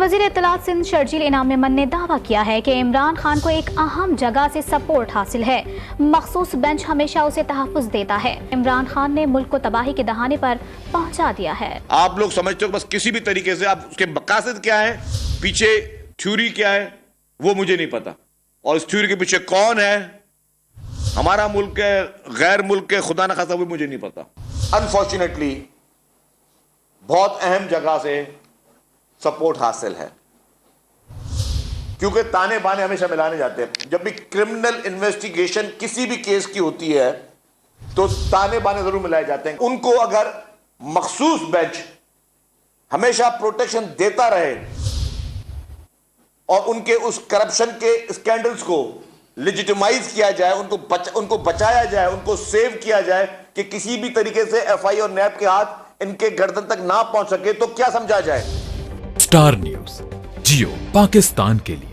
वज़ीर इत्तलात सिंध शर्जील इनाम मेमन ने दावा किया है कि इमरान खान को एक अहम जगह से सपोर्ट हासिल है। मखसूस बेंच हमेशा उसे तहफ़्फ़ुज़ देता है। इमरान खान ने मुल्क को तबाही के दहाने पर पहुंचा दिया है। आप लोग समझते हो बस किसी भी तरीके से, आप उसके मकासद क्या है, पीछे थ्योरी क्या है, वो मुझे नहीं पता, और इस थ्योरी के पीछे कौन है, हमारा मुल्क है गैर मुल्क है, खुदा न खासा, वो मुझे नहीं पता। अनफॉर्चुनेटली बहुत अहम जगह से सपोर्ट हासिल है, क्योंकि ताने बाने हमेशा मिलाने जाते हैं। जब भी क्रिमिनल इन्वेस्टिगेशन किसी भी केस की होती है तो ताने बाने जरूर मिलाए जाते हैं। उनको अगर मखसूस बेंच हमेशा प्रोटेक्शन देता रहे और उनके उस करप्शन के स्कैंडल्स को लेजिटिमाइज किया जाए, उनको बचाया जाए, उनको सेव किया जाए कि किसी भी तरीके से एफआई और नैब के हाथ इनके गर्दन तक ना पहुंच सके, तो क्या समझा जाए। स्टार न्यूज़, जियो पाकिस्तान के लिए।